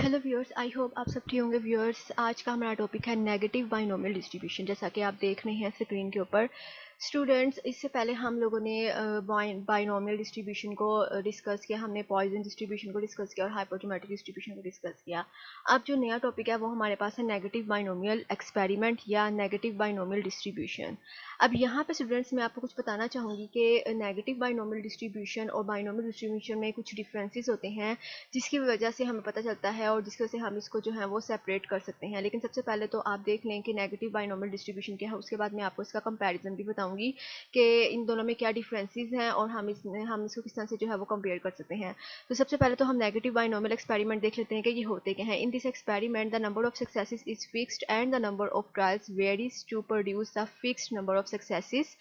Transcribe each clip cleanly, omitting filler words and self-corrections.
Hello viewers, I hope आप सब ठीक होंगे। व्यूअर्स, आज का हमारा टॉपिक है नेगेटिव बाइनोमियल डिस्ट्रीब्यूशन। जैसा कि आप देख रहे हैं स्क्रीन के ऊपर। स्टूडेंट्स, इससे पहले हम लोगों ने बाइनोमियल डिस्ट्रीब्यूशन को डिस्कस किया, हमने पॉइजन डिस्ट्रीब्यूशन को डिस्कस किया और हाइपोथेटिकल डिस्ट्रीब्यूशन को डिस्कस किया। अब जो नया टॉपिक है वो हमारे पास है नेगेटिव बाइनोमियल एक्सपेरिमेंट या नेगेटिव बाइनोमियल डिस्ट्रीब्यूशन। अब यहाँ पे स्टूडेंट्स मैं आपको कुछ बताना चाहूँगी कि नेगेटिव बाइनोमियल डिस्ट्रीब्यूशन और बाइनोमियल डिस्ट्रीब्यूशन में कुछ डिफरेंसेस होते हैं जिसकी वजह से हमें पता चलता है और जिसकी वजह से हम इसको जो है वो सेपरेट कर सकते हैं। लेकिन सबसे पहले तो आप देख लें कि नेगेटिव बाइनोमियल डिस्ट्रीब्यूशन क्या है, उसके बाद मैं आपको इसका कंपैरिजन भी बताऊंगी कि इन दोनों में क्या डिफरेंसेस हैं और हम इसको किस तरह से जो है वो कंपेयर कर सकते हैं। तो सबसे पहले तो हम नेगेटिव बाइनोमियल एक्सपेरिमेंट देख लेते हैं कि ये होते क्या हैं। In this experiment the number of successes is fixed and the number of trials varies to produce the fixed number of successes.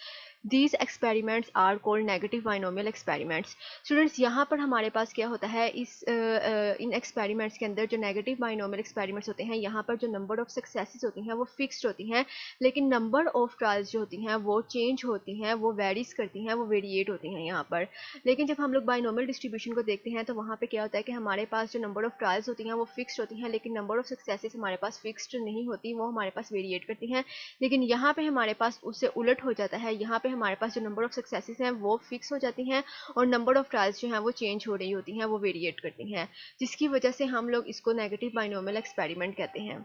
These experiments are called negative binomial experiments. Students, यहाँ पर हमारे पास क्या होता है, इन एक्सपेरिमेंट्स के अंदर जो negative binomial experiments होते हैं, यहाँ पर जो नंबर ऑफ सक्सेसेस होती हैं वो फिक्स्ड होती हैं, लेकिन नंबर ऑफ ट्रायल्स जो होती हैं वो चेंज होती हैं, वो वेरीज करती हैं, वो वेरिएट होती हैं यहाँ पर। लेकिन जब हम लोग बाइनोमियल डिस्ट्रीब्यूशन को देखते हैं तो वहाँ पर क्या होता है कि हमारे पास जो नंबर ऑफ ट्रायल्स होती हैं वो फिक्स्ड होती हैं, लेकिन नंबर ऑफ सक्सेसेस हमारे पास फिक्स्ड नहीं होती, वो हमारे पास वेरिएट करती हैं। लेकिन यहाँ पे हमारे पास उससे उलट हो जाता है, यहाँ पे हमारे पास जो नंबर ऑफ सक्सेसेस हैं वो फिक्स हो जाती हैं और नंबर ऑफ ट्रायल्स जो हैं वो चेंज हो रही होती हैं, वो वेरिएट करती हैं, जिसकी वजह से हम लोग इसको नेगेटिव बाइनोमियल एक्सपेरिमेंट कहते हैं।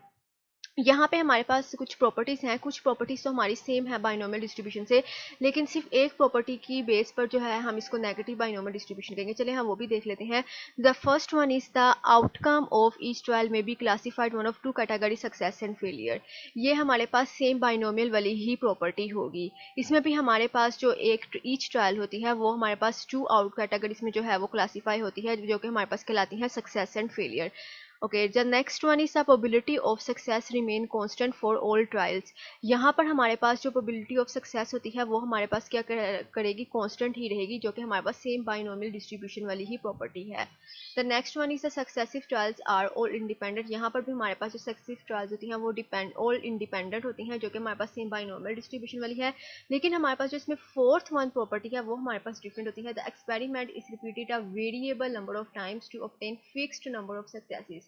यहाँ पे हमारे पास कुछ प्रॉपर्टीज़ हैं, कुछ प्रॉपर्टीज़ तो हमारी सेम है बाइनोमियल डिस्ट्रीब्यूशन से, लेकिन सिर्फ एक प्रॉपर्टी की बेस पर जो है हम इसको नेगेटिव बाइनोमियल डिस्ट्रीब्यूशन कहेंगे। चलिए हम वो भी देख लेते हैं। The first one is the outcome of each trial may be classified one of two category success and failure. ये हमारे पास सेम बाइनोमियल वाली ही प्रॉपर्टी होगी। इसमें भी हमारे पास जो एक ईच ट्रायल होती है वो हमारे पास टू आउट कैटेगरीज में जो है वो क्लासीफाई होती है, जो कि हमारे पास कहलाती हैं success and failure. Okay, the next one is the probability of success remain constant for all trials. यहाँ पर हमारे पास जो प्रोबेबिलिटी ऑफ सक्सेस होती है वो हमारे पास क्या करेगी, कांस्टेंट ही रहेगी, जो कि हमारे पास सेम बाइनोमियल डिस्ट्रीब्यूशन वाली ही प्रॉपर्टी है। The next one is the successive trials are all independent. यहाँ पर भी हमारे पास जो सक्सेसिव ट्रायल्स होती हैं वो ऑल इंडिपेंडेंट होती हैं, जो कि हमारे पास सेम बाइनोमियल डिस्ट्रीब्यूशन वाली है। लेकिन हमारे पास जो इसमें फोर्थ वन प्रॉपर्टी है वो हमारे पास डिफरेंट होती है। The experiment is repeated a variable number of times to obtain fixed number of successes.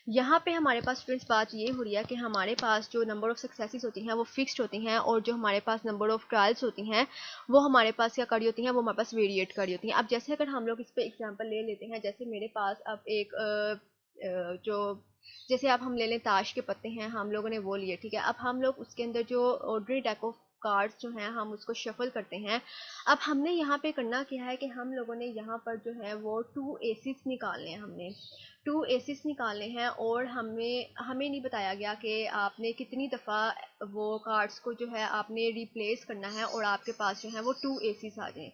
यहाँ पे हमारे पास स्टूडेंट्स बात ये हो रही है कि हमारे पास जो नंबर ऑफ सक्सेसेस होती हैं वो फिक्स्ड होती हैं और जो हमारे पास नंबर ऑफ ट्रायल्स होती हैं वो हमारे पास क्या करी होती हैं, वो हमारे पास वेरिएट करी होती हैं। अब जैसे अगर हम लोग इस पर एग्जांपल ले लेते हैं, जैसे मेरे पास अब एक जो जैसे आप हम ले लें ताश के पत्ते हैं, हम लोगों ने वो लिए, ठीक है। अब हम लोग उसके अंदर जो ऑर्डनरी डेक ऑफ कार्ड्स जो हैं हम उसको शफल करते हैं। अब हमने यहाँ पे करना क्या है कि हम लोगों ने यहाँ पर जो है वो टू एसिस निकालने हैं, हमने टू एसिस निकालने हैं और हमें हमें नहीं बताया गया कि आपने कितनी दफ़ा वो कार्ड्स को जो है आपने रिप्लेस करना है और आपके पास जो है वो टू एसिस आ जाएं।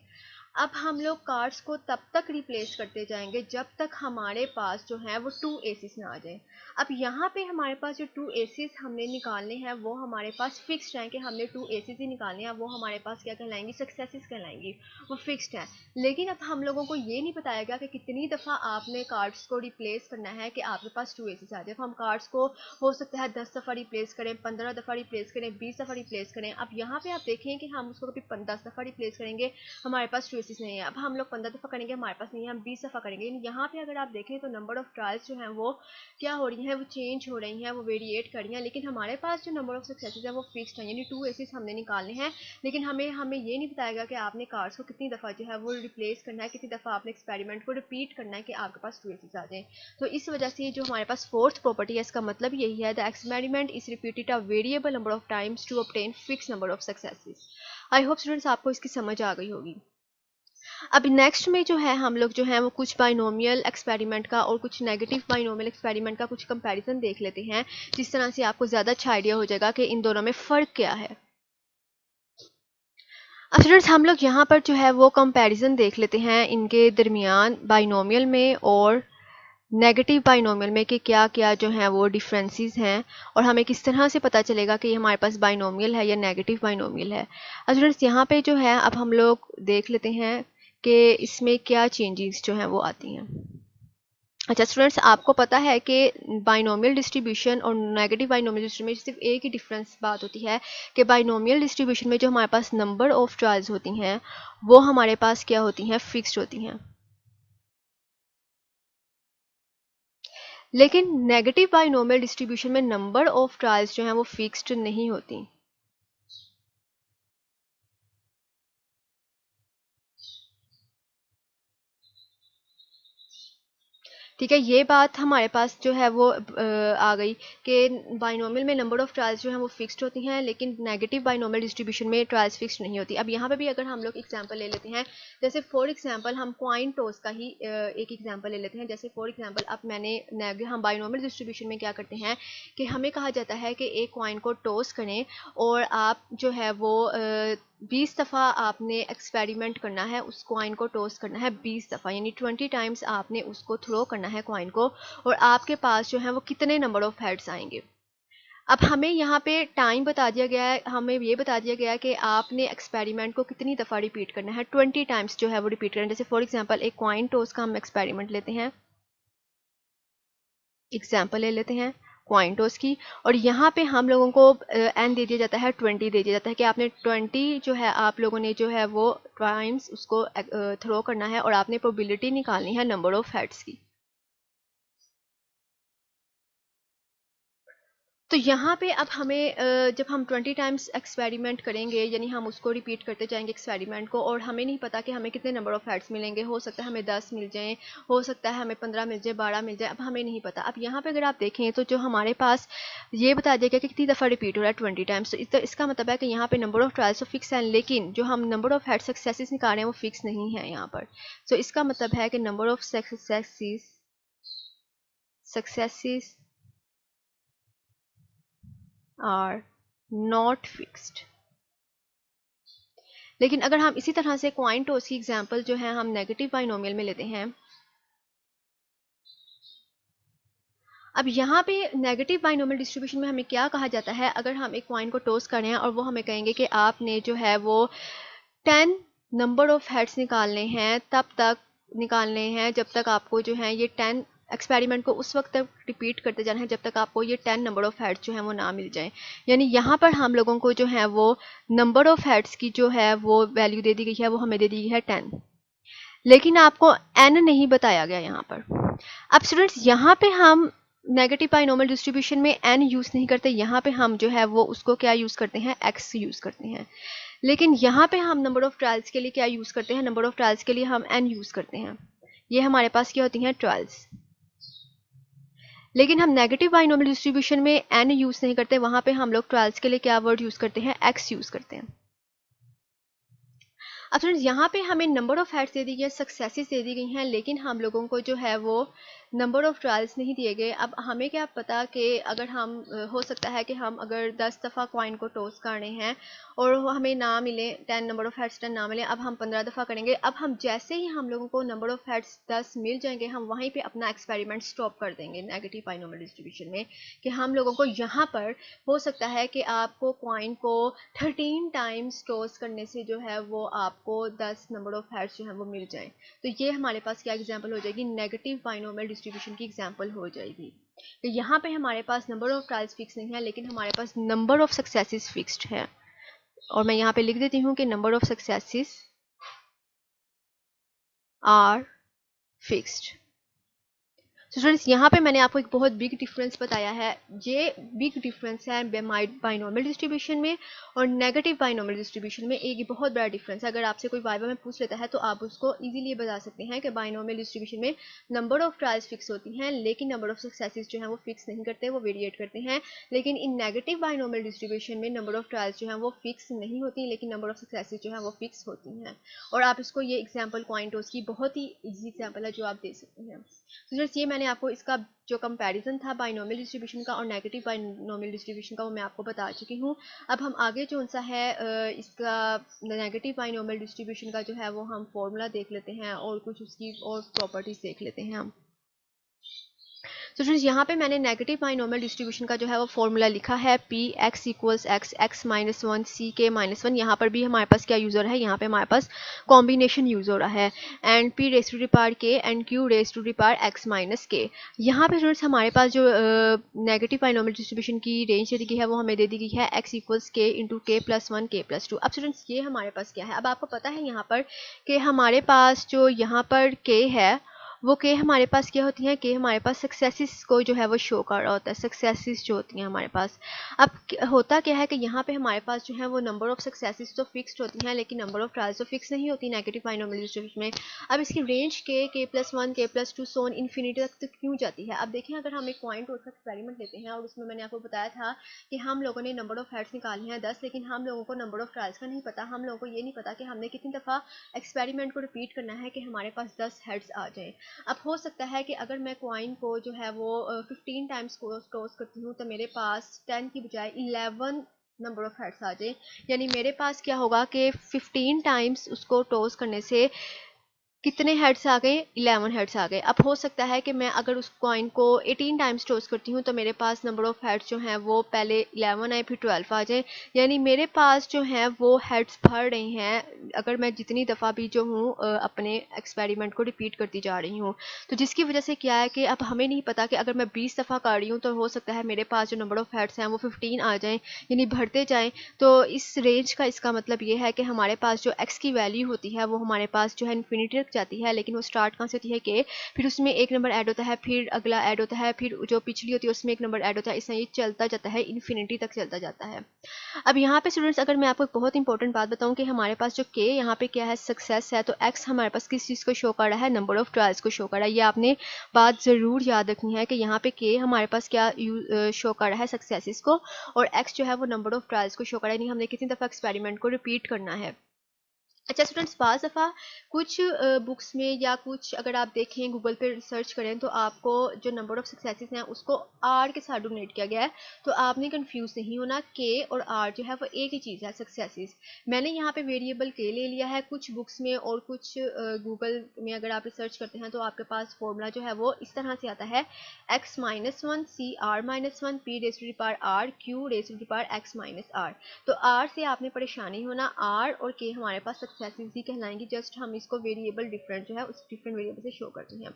अब हम लोग कार्ड्स को तब तक रिप्लेस करते जाएंगे जब तक हमारे पास जो है वो टू एसिस ना आ जाए। अब यहाँ पे हमारे पास जो टू एसिस हमने निकालने हैं वो हमारे पास फिक्स्ड हैं कि हमने टू एसिस ही निकालने हैं, वो हमारे पास क्या कहलाएंगी, सक्सेसेस कहलाएंगी, वो फिक्स्ड हैं। लेकिन अब हम लोगों को ये नहीं बताया गया कि कितनी दफ़ा आपने कार्ड्स को रिप्लेस करना है कि आपके पास टू एसिस आ जाए। हम कार्ड्स को हो सकता है 10 दफ़ा रिप्लेस करें, 15 दफ़ा रिप्लेस करें, 20 दफ़ा रिप्लेस करें। अब यहाँ पे आप देखें कि हम उसको कभी 10 दफ़ा रिप्लेस करेंगे, हमारे पास टू एसिस नहीं है। अब हम लोग 15 दफ़ा करेंगे, हमारे पास नहीं है, हम 20 दफ़ा करेंगे। यहाँ पे अगर आप देखें तो नंबर ऑफ ट्रायल्स जो हैं वो क्या हो रही हैं, वो चेंज हो रही हैं, वो वेरिएट कर रही हैं, लेकिन हमारे पास जो नंबर ऑफ सक्सेसेस है वो फिक्स्ड है, यानी टू एसिस हमने निकालने हैं। लेकिन हमें ये नहीं बताया गया कि आपने कार्ड्स को कितनी दफ़ा जो है वो रिप्लेस करना है, कितनी दफ़ा आपने एक्सपेरिमेंट को रिपीट करना है कि आपके पास टू एसिस आ जाए। तो इस वजह से जो हमारे पास फोर्थ प्रॉपर्टी है इसका मतलब यही है, the experiment is repeated a variable number of times to obtain fix number of successes. I hope students आपको इसकी समझ आ गई होगी। अब नेक्स्ट में जो है हम लोग जो है वो कुछ बाइनोमियल एक्सपेरिमेंट का और कुछ नेगेटिव बाइनोमियल एक्सपेरिमेंट का कुछ कंपैरिजन देख लेते हैं, जिस तरह से आपको ज़्यादा अच्छा आइडिया हो जाएगा कि इन दोनों में फ़र्क क्या है। अब स्टूडेंट्स, हम लोग यहाँ पर जो है वो कंपैरिजन देख लेते हैं इनके दरमियान बाइनोमियल में और नेगेटिव बाइनोमियल में कि क्या क्या जो है वो डिफरेंसेस हैं और हमें किस तरह से पता चलेगा कि हमारे पास बाइनोमियल है या नेगेटिव बाइनोमियल है। अब स्टूडेंट्स, यहाँ पे जो है अब हम लोग देख लेते हैं कि इसमें क्या चेंजेस जो हैं वो आती हैं। अच्छा स्टूडेंट्स, आपको पता है कि बाइनोमियल डिस्ट्रीब्यूशन और नेगेटिव बाइनोमियल डिस्ट्रीब्यूशन में सिर्फ एक ही डिफरेंस बात होती है कि बाइनोमियल डिस्ट्रीब्यूशन में जो हमारे पास नंबर ऑफ ट्रायल्स होती हैं वो हमारे पास क्या होती हैं, फिक्स्ड होती हैं। लेकिन नेगेटिव बाइनोमियल डिस्ट्रीब्यूशन में नंबर ऑफ ट्रायल्स जो हैं वो फिक्स्ड नहीं होती। ठीक है, ये बात हमारे पास जो है वो आ गई कि बाइनोमियल में नंबर ऑफ ट्रायल्स जो हैं वो फिक्स्ड होती हैं, लेकिन नेगेटिव बाइनोमियल डिस्ट्रीब्यूशन में ट्रायल्स फिक्स्ड नहीं होती। अब यहाँ पे भी अगर हम लोग एग्जांपल ले लेते हैं, जैसे फॉर एग्जांपल हम कॉइन टॉस का ही एक एग्जांपल ले लेते हैं। जैसे फॉर एग्जांपल अब हम बाइनोमियल डिस्ट्रीब्यूशन में क्या करते हैं कि हमें कहा जाता है कि एक कॉइन को टॉस करें और आप जो है वो 20 दफ़ा आपने एक्सपेरिमेंट करना है, उस कॉइन को टॉस करना है 20 दफ़ा, यानी 20 टाइम्स आपने उसको थ्रो करना है कॉइन को, और आपके पास जो है वो कितने नंबर ऑफ हेड्स आएंगे। अब हमें यहाँ पे टाइम बता दिया गया है, हमें ये बता दिया गया है कि आपने एक्सपेरिमेंट को कितनी दफ़ा रिपीट करना है, 20 टाइम्स जो है वो रिपीट करना है। जैसे फॉर एग्जांपल एक कॉइन टॉस का हम एक्सपेरिमेंट लेते हैं, एग्जाम्पल ले लेते हैं कॉइन टॉस की, और यहाँ पे हम लोगों को एन दे दिया जाता है 20 दे दिया जाता है कि आपने 20 जो है आप लोगों ने जो है वो टाइम्स उसको थ्रो करना है, और आपने प्रोबेबिलिटी निकालनी है नंबर ऑफ हेड्स की। तो यहाँ पे अब हमें जब हम 20 टाइम्स एक्सपेरिमेंट करेंगे, यानी हम उसको रिपीट करते जाएंगे एक्सपेरिमेंट को, और हमें नहीं पता कि हमें कितने नंबर ऑफ हेड्स मिलेंगे, हो सकता है हमें 10 मिल जाएं, हो सकता है हमें 15 मिल जाए, 12 मिल जाए, अब हमें नहीं पता। अब यहाँ पे अगर आप देखें तो जो हमारे पास ये बता दिया गया कि कितनी दफ़ा रिपीट हो रहा है 20 टाइम्स, तो इसका मतलब है कि यहाँ पे नंबर ऑफ ट्रायल्स तो फिक्स हैं, लेकिन जो हम नंबर ऑफ हेड सक्सेसेस निकाल रहे हैं वो फिक्स नहीं है यहाँ पर। सो इसका मतलब है कि number of successes are not fixed. लेकिन अगर हम इसी तरह से क्वाइन टॉस की एग्जांपल जो है हम नेगेटिव बाइनोमियल में लेते हैं, अब यहाँ पे नेगेटिव बाइनोमियल डिस्ट्रीब्यूशन में हमें क्या कहा जाता है, अगर हम एक क्वाइन को टॉस करें और वो हमें कहेंगे कि आपने जो है वो 10 नंबर ऑफ हेड्स निकालने हैं, तब तक निकालने हैं जब तक आपको जो है ये 10 एक्सपेरिमेंट को उस वक्त तक रिपीट करते जाना है जब तक आपको ये 10 नंबर ऑफ हेड्स जो है वो ना मिल जाए। यानी यहाँ पर हम लोगों को जो है वो नंबर ऑफ हेड्स की जो है वो वैल्यू दे दी गई है, वो हमें दे दी गई है 10, लेकिन आपको एन नहीं बताया गया यहाँ पर। अब स्टूडेंट्स यहाँ पे हम नेगेटिव बाइनोमियल डिस्ट्रीब्यूशन में एन यूज़ नहीं करते, यहाँ पे हम जो है वो उसको क्या यूज़ करते हैं, एक्स यूज़ करते हैं। लेकिन यहाँ पे हम नंबर ऑफ ट्रायल्स के लिए क्या यूज़ करते हैं, नंबर ऑफ ट्रायल्स के लिए हम एन यूज़ करते हैं। ये हमारे पास क्या होती हैं, ट्रायल्स। लेकिन हम नेगेटिव बाइनोमियल डिस्ट्रीब्यूशन में एन यूज़ नहीं करते, वहाँ पे हम लोग ट्रायल्स के लिए क्या वर्ड यूज़ करते हैं, एक्स यूज़ करते हैं। अब फ्रेंड्स यहाँ पे हमें नंबर ऑफ हेड्स दे दी गई, सक्सेसेस दे दी गई हैं, लेकिन हम लोगों को जो है वो नंबर ऑफ ट्रायल्स नहीं दिए गए। अब हमें क्या पता कि अगर हम हो सकता है कि हम अगर 10 दफ़ा कॉइन को टॉस कर रहे हैं और हमें ना मिले 10 नंबर ऑफ हेड्स 10 ना मिले, अब हम 15 दफ़ा करेंगे। अब हम जैसे ही हम लोगों को नंबर ऑफ हेड्स 10 मिल जाएंगे, हम वहीं पे अपना एक्सपेरिमेंट स्टॉप कर देंगे नेगेटिव बाइनोमियल डिस्ट्रीब्यूशन में, कि हम लोगों को यहाँ पर हो सकता है कि आपको कॉइन को 13 टाइम्स टॉस करने से जो है वो आपको 10 नंबर ऑफ हेड्स जो है वो मिल जाएं। तो ये हमारे पास क्या एग्जांपल हो जाएगी, नेगेटिव बाइनोमियल डिस्ट्रीब्यूशन की एग्जांपल हो जाएगी। तो यहाँ पे हमारे पास नंबर ऑफ ट्रायल्स फिक्स नहीं है, लेकिन हमारे पास नंबर ऑफ सक्सेसेस फिक्स्ड है। और मैं यहाँ पे लिख देती हूँ कि number of successes are fixed. Students यहाँ पे मैंने आपको एक बहुत बिग डिफरेंस बताया है। ये बिग डिफरेंस है बाइनोमियल डिस्ट्रीब्यूशन में और नेगेटिव बाइनोमियल डिस्ट्रीब्यूशन में, एक बहुत बड़ा डिफरेंस है। अगर आपसे कोई वाइवा में पूछ लेता है तो आप उसको इजीली बता सकते हैं कि बाइनोमियल डिस्ट्रीब्यूशन में नंबर ऑफ ट्रायल्स फिक्स होती हैं, लेकिन नंबर ऑफ सक्सेसेस जो है वो फिक्स नहीं करते, वो वेरिएट करते हैं। लेकिन इन नेगेटिव बाइनोमियल डिस्ट्रीब्यूशन में नंबर ऑफ ट्रायल्स जो है वो फिक्स नहीं होती, लेकिन नंबर ऑफ सक्सेसेस जो है वो फिक्स होती हैं। और आप इसको ये एग्जाम्पल कॉइन टॉस की बहुत ही ईजी एग्जाम्पल है जो आप दे सकते हैं। तो जस्ट ये मैंने आपको इसका जो कंपैरिजन था बाइनोमियल डिस्ट्रीब्यूशन का और नेगेटिव बाइनोमियल डिस्ट्रीब्यूशन का, वो मैं आपको बता चुकी हूँ। अब हम आगे जो सा है इसका नेगेटिव बाइनोमियल डिस्ट्रीब्यूशन का जो है वो हम फॉर्मूला देख लेते हैं और कुछ उसकी और प्रॉपर्टीज देख लेते हैं हम। तो फ्रेंड्स यहाँ पे मैंने नेगेटिव बाइनोमियल डिस्ट्रीब्यूशन का जो है वो फॉर्मूला लिखा है, P X equals X X minus one C K minus one. यहाँ पर भी हमारे पास क्या यूज़ हो रहा है, यहाँ पे हमारे पास कॉम्बिनेशन यूज़ हो रहा है, and P raise to the power K and Q raise to the power X minus K. यहाँ पे फ्रेंड्स हमारे पास जो नेगेटिव बाइनोमियल डिस्ट्रीब्यूशन की रेंज दे दी गई है वो हमें दे दी गई है X equals K into K plus one K plus two. अब स्टूडेंट्स ये हमारे पास क्या है, अब आपको पता है यहाँ पर कि हमारे पास जो यहाँ पर के है वो के हमारे पास क्या होती हैं, के हमारे पास सक्सेसिस को जो है वो शो कर रहा होता है, सक्सेसिस जो होती हैं हमारे पास। अब होता क्या है कि यहाँ पे हमारे पास जो है वो नंबर ऑफ सक्सेसिस तो फिक्स्ड होती हैं, लेकिन नंबर ऑफ ट्रायल्स तो फिक्स नहीं होती नेगेटिव बाइनोमियल डिस्ट्रीब्यूशन में। अब इसकी रेंज k+1 k+2 सोन इन्फिनिटी तक क्यों जाती है? अब देखें, अगर हम एक पॉइंट और एक्सपेरिमेंट लेते हैं और उसमें मैंने आपको बताया था कि हम लोगों ने नंबर ऑफ हेड्स निकाले हैं 10, लेकिन हम लोगों को नंबर ऑफ ट्रायल्स का नहीं पता। हम लोगों को ये नहीं पता कि हमने कितनी दफ़ा एक्सपेरिमेंट को रिपीट करना है कि हमारे पास 10 हेड्स आ जाएं। अब हो सकता है कि अगर मैं कॉइन को जो है वो 15 टाइम्स टॉस करती हूँ तो मेरे पास 10 की बजाय 11 नंबर ऑफ हेड्स आ जाए। यानी मेरे पास क्या होगा कि 15 टाइम्स उसको टॉस करने से कितने हेड्स आ गए, 11 हेड्स आ गए। अब हो सकता है कि मैं अगर उस कॉइन को 18 टाइम्स टॉस करती हूँ तो मेरे पास नंबर ऑफ हेड्स जो हैं वो पहले 11 आए फिर 12 आ जाए। यानी मेरे पास जो हैं वो हेड्स बढ़ रहे हैं अगर मैं जितनी दफ़ा भी जो हूँ अपने एक्सपेरिमेंट को रिपीट करती जा रही हूँ। तो जिसकी वजह से क्या है कि अब हमें नहीं पता कि अगर मैं 20 दफ़ा कर रही हूँ तो हो सकता है मेरे पास जो नंबर ऑफ हेड्स हैं वो 15 आ जाएँ, यानी बढ़ते जाएँ। तो इस रेंज का इसका मतलब ये है कि हमारे पास जो एक्स की वैल्यू होती है वो हमारे पास जो है इन्फिनिटी तक जाती है, लेकिन वो स्टार्ट कहाँ से होती है के, फिर उसमें एक नंबर ऐड होता है, फिर अगला ऐड होता है, फिर जो पिछली होती है उसमें एक नंबर ऐड होता है, इसमें ये चलता जाता है, इन्फिनिटी तक चलता जाता है। अब यहाँ पे स्टूडेंट्स अगर मैं आपको एक बहुत इंपॉर्टेंट बात बताऊँ कि हमारे पास जो के यहाँ पे क्या है, सक्सेस है, तो एक्स हमारे पास किस चीज़ को शो कर रहा है, नंबर ऑफ ट्रायल्स को शो कर रहा है। ये आपने बात ज़रूर याद रखनी है कि यहाँ पे के हमारे पास क्या शो कर रहा है, सक्सेसिस को, और एक्स जो है वो नंबर ऑफ ट्रायल्स को शो कर रहा है, यानी हमने कितनी दफ़ा एक्सपेरिमेंट को रिपीट करना है। अच्छा स्टूडेंट्स, बाज़ दफ़ा कुछ बुक्स में या कुछ अगर आप देखें गूगल पे सर्च करें तो आपको जो नंबर ऑफ सक्सेसेस हैं उसको आर के साथ डोनेट किया गया है। तो आपने कंफ्यूज नहीं होना, के और आर जो है वो एक ही चीज़ है, सक्सेसेस। मैंने यहाँ पे वेरिएबल के ले लिया है कुछ बुक्स में, और कुछ गूगल में अगर आप रिसर्च करते हैं तो आपके पास फॉर्मूला जो है वो इस तरह से आता है, x-1 C r-1 p raise to the power r q raise to the power x-r। तो आर से आपने परेशान नहीं होना, आर और के हमारे पास सक्सेसिस ही कहलाएंगी, जस्ट हम इसको वेरिएबल डिफरेंट जो है उस डिफरेंट वेरिएबल से शो करते हैं।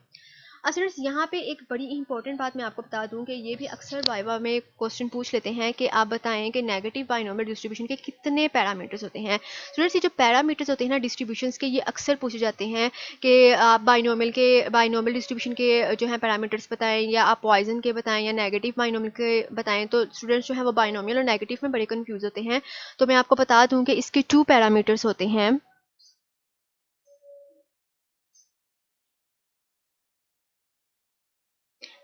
स्टूडेंट्स, यहाँ पे एक बड़ी इंपॉर्टेंट बात मैं आपको बता दूं कि ये भी अक्सर वाइवा में क्वेश्चन पूछ लेते हैं कि आप बताएं कि नेगेटिव बाइनोमियल डिस्ट्रीब्यूशन के कितने पैरामीटर्स होते हैं। स्टूडेंट्स, ये जो पैरामीटर्स होते हैं ना डिस्ट्रीब्यूशंस के, ये अक्सर पूछे जाते हैं कि आप बाइनोमियल डिस्ट्रीब्यूशन के जो है पैरामीटर्स बताएं, या आप पॉइजन के बताएं, या नेगेटिव बाइनोमियल के बताएं। तो स्टूडेंट्स जो है वो बाइनोमियल और नेगेटिव में बड़े कन्फ्यूज होते हैं। तो मैं आपको बता दूँ कि इसके 2 पैरामीटर्स होते हैं,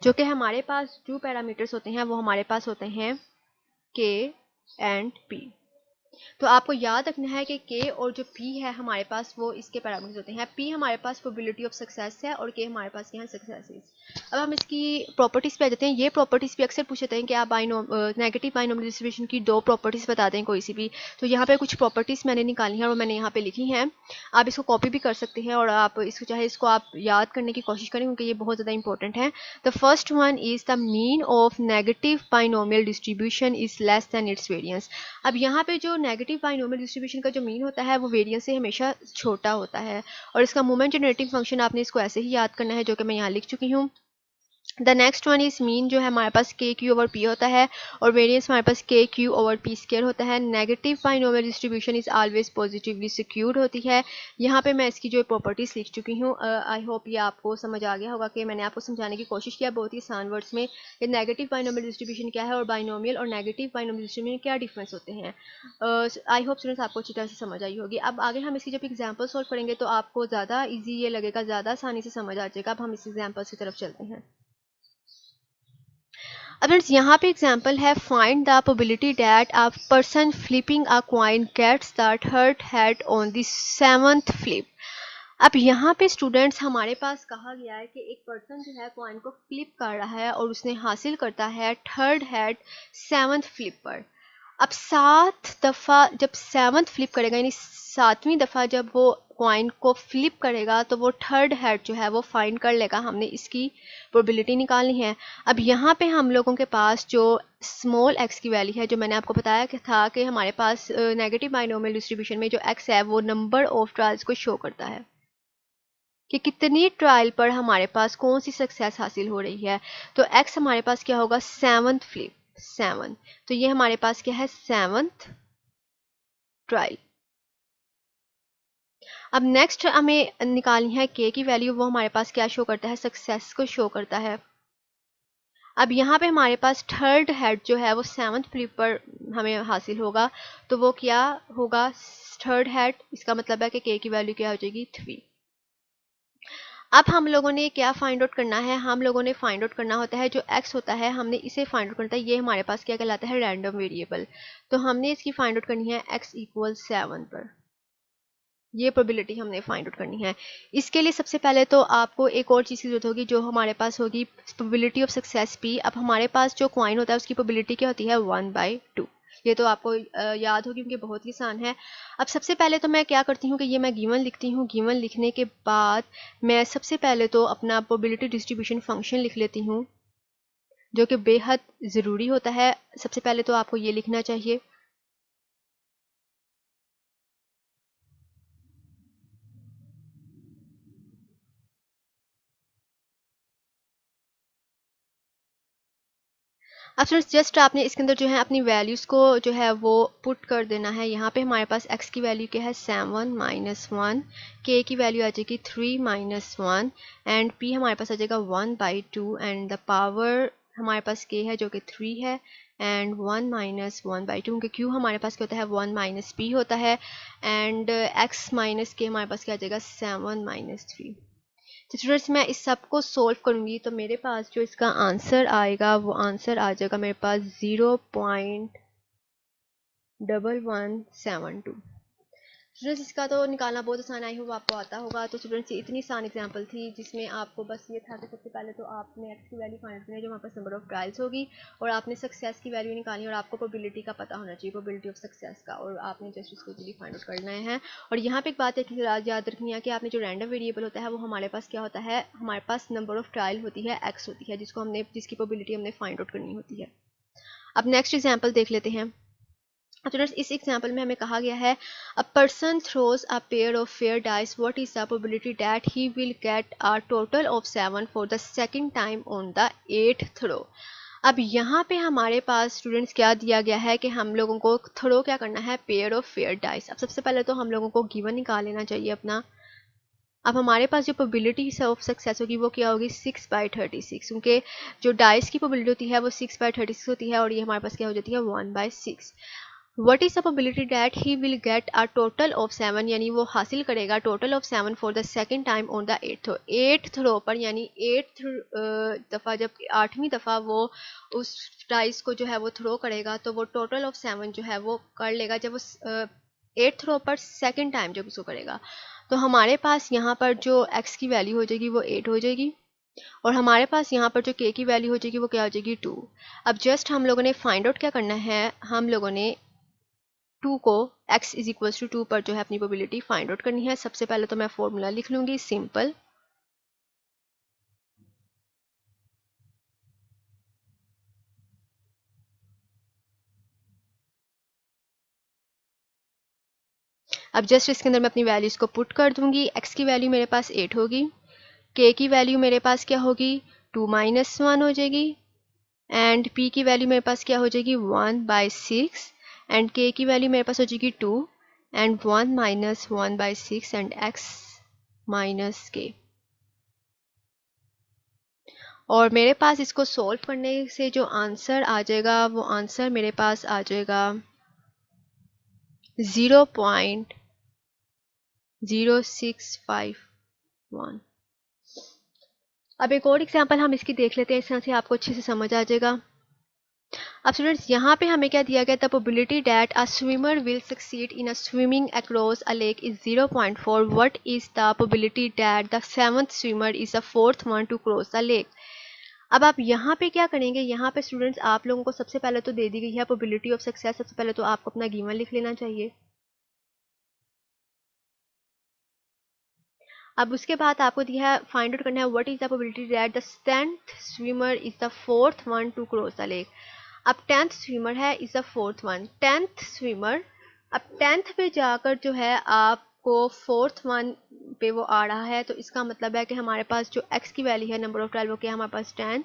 जो कि हमारे पास 2 पैरामीटर्स होते हैं, वो हमारे पास होते हैं के एंड पी। तो आपको याद रखना है कि के और जो पी है हमारे पास वो इसके पैरामीटर्स होते हैं। पी हमारे पास प्रोबेबिलिटी ऑफ सक्सेस है और के हमारे पास क्या है, सक्सेसेस। अब हम इसकी प्रॉपर्टीज़ पे आ जाते हैं। ये प्रॉपर्टीज़ भी अक्सर पूछते हैं कि आप नेगेटिव बाइनोमियल डिस्ट्रीब्यूशन की 2 प्रॉपर्टीज़ बता दें कोई सी भी। तो यहाँ पे कुछ प्रॉपर्टीज़ मैंने निकाली हैं और मैंने यहाँ पे लिखी हैं, आप इसको कॉपी भी कर सकते हैं और आप इसको चाहे इसको आप याद करने की कोशिश करें क्योंकि ये बहुत ज़्यादा इंपॉर्टेंट है। The first one is the mean of negative binomial distribution is less than it's variance. अब यहाँ पे जो नेगेटिव बाइनोमियल डिस्ट्रीब्यूशन का जो मीन होता है वो वेरियंस से हमेशा छोटा होता है, और इसका मोमेंट जनरेटिंग फंक्शन आपने इसको ऐसे ही याद करना है जो कि मैं यहाँ लिख चुकी हूँ। The next one is mean, जो है हमारे पास के क्यू ओवर पी होता है, और वेरियंस हमारे पास के क्यू ओवर पी स्केयर होता है। Negative binomial distribution is always positively secured होती है। यहाँ पे मैं इसकी जो प्रॉपर्टीज लिख चुकी हूँ। आई होप ये आपको समझ आ गया होगा कि मैंने आपको समझाने की कोशिश किया बहुत ही आसान वर्ड्स में कि नेगेटिव बाइनोमियल डिस्ट्रीब्यूशन क्या है और बाइनोमियल और नेगेटिव बाइनोमियल डिस्ट्रीब्यूशन में क्या डिफरेंस होते हैं। आई होप स्टूडेंट्स आपको अच्छी तरह से समझ आई होगी। अब आगे हम इसकी जब एग्जाम्पल सॉल्व करेंगे तो आपको ज़्यादा ईजी ये लगेगा, ज़्यादा आसानी से समझ आ जाएगा। अब हम इस एग्जाम्पल्स की तरफ चलते हैं। अब फ्रेंड्स, यहाँ पे एग्जांपल है, find the probability that a person flipping a coin gets the third head on the 7th flip. अब यहाँ पे स्टूडेंट्स हमारे पास कहा गया है कि एक पर्सन जो है कॉइन को फ्लिप कर रहा है और उसने हासिल करता है थर्ड हेड 7th फ्लिप पर। अब 7 दफ़ा जब 7th फ्लिप करेगा, यानी 7वीं दफ़ा जब वो कॉइन को फ्लिप करेगा तो वो थर्ड हेड जो है वो फाइंड कर लेगा। हमने इसकी प्रोबेबिलिटी निकालनी है। अब यहाँ पे हम लोगों के पास जो स्मॉल एक्स की वैल्यू है, जो मैंने आपको बताया कि था कि हमारे पास नेगेटिव बाइनोमियल डिस्ट्रीब्यूशन में जो एक्स है वो नंबर ऑफ ट्रायल्स को शो करता है कि कितनी ट्रायल पर हमारे पास कौन सी सक्सेस हासिल हो रही है। तो एक्स हमारे पास क्या होगा, 7th फ्लिप, 7। तो ये हमारे पास क्या है, 7th ट्रायल। अब नेक्स्ट हमें निकालनी है के की वैल्यू, वो हमारे पास क्या शो करता है, सक्सेस को शो करता है। अब यहाँ पे हमारे पास थर्ड हेड जो है वो 7th फ्लिप पर हमें हासिल होगा, तो वो क्या होगा, थर्ड हेड, इसका मतलब है कि के की वैल्यू क्या हो जाएगी 3। अब हम लोगों ने क्या फाइंड आउट करना है, हम लोगों ने फाइंड आउट करना होता है जो x होता है, हमने इसे फाइंड आउट करना है, ये हमारे पास क्या कहलाता है, रैंडम वेरिएबल। तो हमने इसकी फाइंड आउट करनी है x इक्वल 7 पर, ये प्रोबेबिलिटी हमने फाइंड आउट करनी है। इसके लिए सबसे पहले तो आपको एक और चीज़ की जरूरत होगी जो हमारे पास होगी, प्रोबेबिलिटी ऑफ सक्सेस p। अब हमारे पास जो कॉइन होता है उसकी प्रोबेबिलिटी क्या होती है, 1/2। ये तो आपको याद होगी क्योंकि बहुत ही आसान है। अब सबसे पहले तो मैं क्या करती हूँ कि ये मैं गिवन लिखती हूँ, गिवन लिखने के बाद मैं सबसे पहले तो अपना प्रोबेबिलिटी डिस्ट्रीब्यूशन फंक्शन लिख लेती हूँ, जो कि बेहद ज़रूरी होता है। सबसे पहले तो आपको ये लिखना चाहिए। अब फ्रेंड्स जस्ट आपने इसके अंदर जो है अपनी वैल्यूज़ को जो है वो पुट कर देना है। यहाँ पे हमारे पास x की वैल्यू क्या है, 7 माइनस 1, k की वैल्यू आ जाएगी 3 माइनस 1, एंड p हमारे पास आ जाएगा 1/2, एंड द पावर हमारे पास k है जो कि 3 है, एंड 1 माइनस 1/2, क्योंकि q हमारे पास क्या होता है, 1 माइनस p होता है, एंड x माइनस k हमारे पास क्या आ जाएगा, 7 माइनस 3। तो स्टूडेंट्स मैं इस सब को सोल्व करूँगी तो मेरे पास जो इसका आंसर आएगा वो आंसर आ जाएगा मेरे पास 0.1172। स्टूडेंट्स इसका तो निकालना बहुत आसान, आई होप आपको आता होगा। तो स्टूडेंट्स ये इतनी आसान एग्जांपल थी जिसमें आपको बस ये था कि सबसे पहले तो आपने एक्स की वैल्यू फाइंड करनी है जो हमारे पास नंबर ऑफ ट्रायल्स होगी, और आपने सक्सेस की वैल्यू निकालनी है, और आपको प्रोबेबिलिटी का पता होना चाहिए, प्रोबेबिलिटी ऑफ सक्सेस का, और आपने जस्ट उसको इजीली फाइंड आउट करना है। और यहाँ पे एक बात याद रखनी है कि आपने जो रैंडम वेरिएबल होता है वो हमारे पास क्या होता है, हमारे पास नंबर ऑफ ट्रायल होती है एक्स होती है, जिसकी प्रोबेबिलिटी हमने फाइंड आउट करनी होती है। अब नेक्स्ट एग्जाम्पल देख लेते हैं। स्टूडेंट्स इस एग्जाम्पल में हमें कहा गया है, a person throws a pair of fair dice, what is the probability that he will get a total of 7 for the second time on the 8th throw. अब यहाँ पे हमारे पास स्टूडेंट्स क्या दिया गया है कि हम लोगों को थ्रो क्या करना है, पेयर ऑफ फेयर डाइस। अब सबसे पहले तो हम लोगों को गिवन निकाल लेना चाहिए अपना। अब हमारे पास जो प्रोबेबिलिटी ऑफ सक्सेस होगी वो क्या होगी, 6/36, क्योंकि जो डाइस की प्रोबेबिलिटी होती है वो 6/36 होती है, और ये हमारे पास क्या हो जाती है, 1/6। What is the probability that he will get a total of 7, यानी वो हासिल करेगा total of 7 for the second time on the 8th throw पर, यानी 8th दफ़ा, जब 8वीं दफ़ा वो उस डाइस को जो है वो थ्रो करेगा तो वो टोटल ऑफ 7 जो है वो कर लेगा जब वो 8th थ्रो पर सेकेंड टाइम जब उसको करेगा। तो हमारे पास यहाँ पर जो x की वैल्यू हो जाएगी वो 8 हो जाएगी, और हमारे पास यहाँ पर जो k की वैल्यू हो जाएगी वो क्या हो जाएगी, 2। अब जस्ट हम लोगों ने फाइंड आउट क्या करना है, हम लोगों ने 2 को x इज इक्वल टू 2 पर जो है अपनी प्रोबेबिलिटी फाइंड आउट करनी है। सबसे पहले तो मैं फॉर्मूला लिख लूँगी सिंपल। अब जस्ट इसके अंदर मैं अपनी वैल्यूज़ को पुट कर दूँगी। x की वैल्यू मेरे पास 8 होगी, k की वैल्यू मेरे पास क्या होगी, 2 माइनस 1 हो जाएगी, एंड p की वैल्यू मेरे पास क्या हो जाएगी, 1/6, एंड k की वैल्यू मेरे पास हो जाएगी 2, and 1 minus 1/6, and x minus k। और मेरे पास इसको सॉल्व करने से जो आंसर आ जाएगा वो आंसर मेरे पास आ जाएगा 0.0651। अब एक और एग्जांपल हम इसकी देख लेते हैं, इस तरह से आपको अच्छे से समझ आ जाएगा। अब स्टूडेंट्स यहाँ पे हमें क्या दिया गया, the probability that a swimmer will succeed in a swimming across a lake is 0.4, what is the probability that the 7th swimmer is the 4th one two cross the lake. अब आप यहाँ पे क्या करेंगे, यहाँ पे स्टूडेंट्स आप लोगों को सबसे पहले तो दे दी गई है प्रोबेबिलिटी ऑफ सक्सेस। सबसे पहले तो आपको अपना गिवन लिख लेना चाहिए। अब उसके बाद आपको दिया है, फाइंड आउट करना है what is the probability that the 10th swimmer is the 4th one two cross the lake. अब 10th स्विमर है, is the 4th one, 10th swimmer. अब 10th पे जाकर जो है आपको 4th वन पे वो आ रहा है, तो इसका मतलब है कि हमारे पास जो x की वैल्यू है, नंबर ऑफ ट्रायल, वो क्या है हमारे पास 10,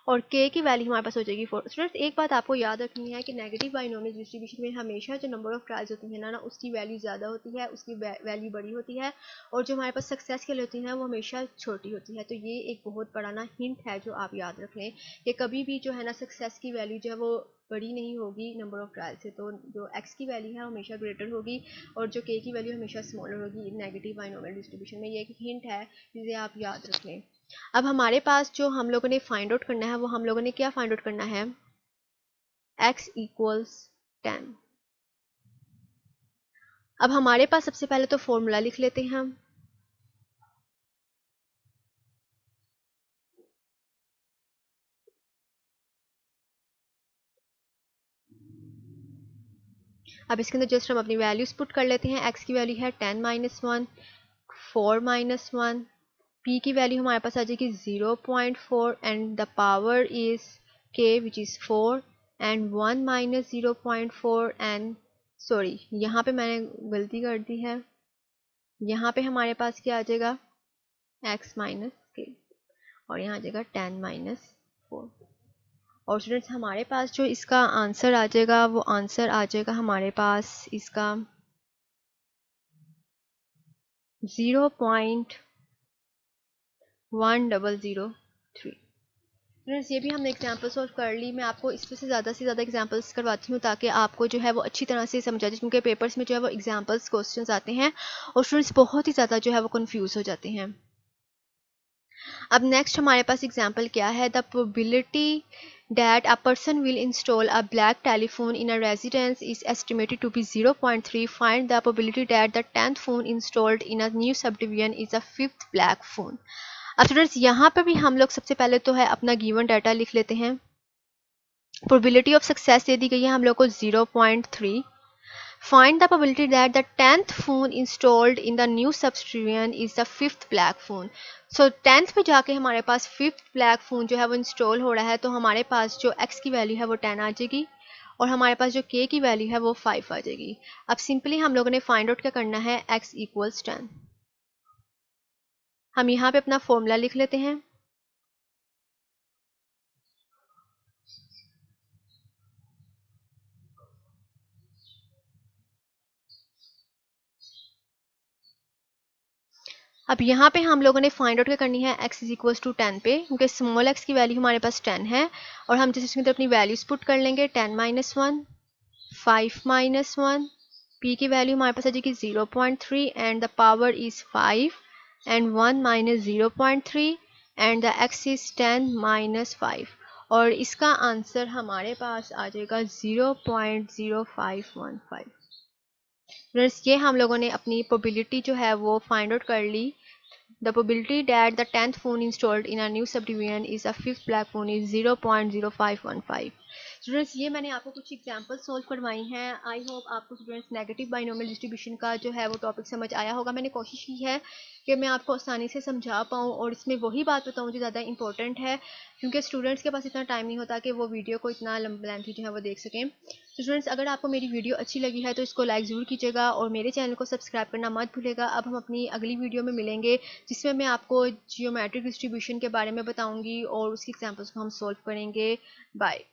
और k की वैल्यू हमारे पास हो जाएगी 4। स्टूडेंट्स एक बात आपको याद रखनी है कि नेगेटिव बाइनोमियल डिस्ट्रीब्यूशन में हमेशा जो नंबर ऑफ ट्रायल्स होती है ना उसकी वैल्यू ज़्यादा होती है, उसकी वैल्यू बड़ी होती है, और जो हमारे पास सक्सेस के लिए होती हैं वो हमेशा छोटी होती है। तो ये एक बहुत बड़ा ना हिंट है जो आप याद रख लें कि कभी भी जो है ना सक्सेस की वैल्यू जो है वो बड़ी नहीं होगी नंबर ऑफ ट्रायल से। तो जो x की वैल्यू है हमेशा ग्रेटर होगी और जो k की वैल्यू हमेशा स्मॉलर होगी नेगेटिव बाइनोमियल डिस्ट्रीब्यूशन में। ये एक हिंट है जिसे आप याद रख लें। अब हमारे पास जो हम लोगों ने फाइंड आउट करना है वो हम लोगों ने क्या फाइंड आउट करना है, x इक्वल्स 10। अब हमारे पास सबसे पहले तो फॉर्मूला लिख लेते हैं हम। अब इसके अंदर जस्ट हम अपनी वैल्यूज पुट कर लेते हैं। x की वैल्यू है 10 माइनस 1, 4 माइनस 1, p की वैल्यू हमारे पास आ जाएगी 0.4 and the power is k which is 4 and 1 minus 0.4 and sorry यहाँ पे मैंने गलती कर दी है, यहाँ पे हमारे पास क्या आ जाएगा x माइनस k और यहाँ आ जाएगा 10 माइनस 4। और स्टूडेंट्स हमारे पास जो इसका आंसर आ जाएगा वो आंसर आ जाएगा हमारे पास इसका 0.1003। फ्रेंड्स ये भी हमने एग्जाम्पल सॉल्व कर ली। मैं आपको इससे से ज़्यादा एग्जाम्पल्स करवाती हूँ ताकि आपको जो है वो अच्छी तरह से समझा जाए, क्योंकि पेपर्स में जो है वो एग्जाम्पल्स क्वेश्चंस आते हैं और स्टूडेंट्स बहुत ही ज़्यादा जो है वो कंफ्यूज हो जाते हैं। अब नेक्स्ट हमारे पास एग्जाम्पल क्या है, the probability that a person will install a black telephone in a residence is estimated to be 0.3. Find the probability that the 10th phone installed in a new subdivision is a 5th black phone. अब students यहाँ पर भी हम लोग सबसे पहले तो है अपना गिवन डाटा लिख लेते हैं। प्रोबेबिलिटी ऑफ सक्सेस दे दी गई है हम लोग को 0.3. Find the probability that the 10th phone installed in the new subdivision is the 5th black phone. So 10th पे जाके हमारे पास 5th black phone जो है वो इंस्टॉल हो रहा है, तो हमारे पास जो x की वैल्यू है वो 10 आ जाएगी और हमारे पास जो k की वैल्यू है वो 5 आ जाएगी। अब सिंपली हम लोगों ने फाइंड आउट क्या करना है, x इक्वल्स 10। हम यहाँ पे अपना फॉर्मूला लिख लेते हैं। अब यहाँ पे हम लोगों ने फाइंड आउट क्या करनी है, x इज इक्वल्स टू 10 पे, क्योंकि स्मॉल x की वैल्यू हमारे पास 10 है और हम जैसे इसके अंदर अपनी वैल्यूज पुट कर लेंगे। 10 माइनस 1, 5 माइनस 1, p की वैल्यू हमारे पास आ जाएगी 0.3 and the power is 5 and 1 minus 0.3 and the x is 10 minus 5 और इसका आंसर हमारे पास आ जाएगा 0.0515। फ्रेंड्स ये हम लोगों ने अपनी प्रोबेबिलिटी जो है वो फाइंड आउट कर ली। The probability that the 10th phone installed in a new subdivision is a 5th black phone is 0.0515। Students ये मैंने आपको कुछ एग्जांपल सॉल्व करवाई हैं। आई होप आपको स्टूडेंट्स नेगेटिव बाइनोमियल डिस्ट्रीब्यूशन का जो है वो टॉपिक समझ आया होगा। मैंने कोशिश की है कि मैं आपको आसानी से समझा पाऊँ और इसमें वही बात बताऊँ जो ज़्यादा इंपॉर्टेंट है, क्योंकि स्टूडेंट्स के पास इतना टाइम नहीं होता कि वो वीडियो को इतना लेंथी जो है वो देख सकें। तो स्टूडेंट्स अगर आपको मेरी वीडियो अच्छी लगी है तो इसको लाइक ज़रूर कीजिएगा और मेरे चैनल को सब्सक्राइब करना मत भूलिएगा। अब हम अपनी अगली वीडियो में मिलेंगे जिसमें मैं आपको जियोमेट्रिक डिस्ट्रीब्यूशन के बारे में बताऊंगी और उसकी एग्जांपल्स को हम सॉल्व करेंगे। बाय।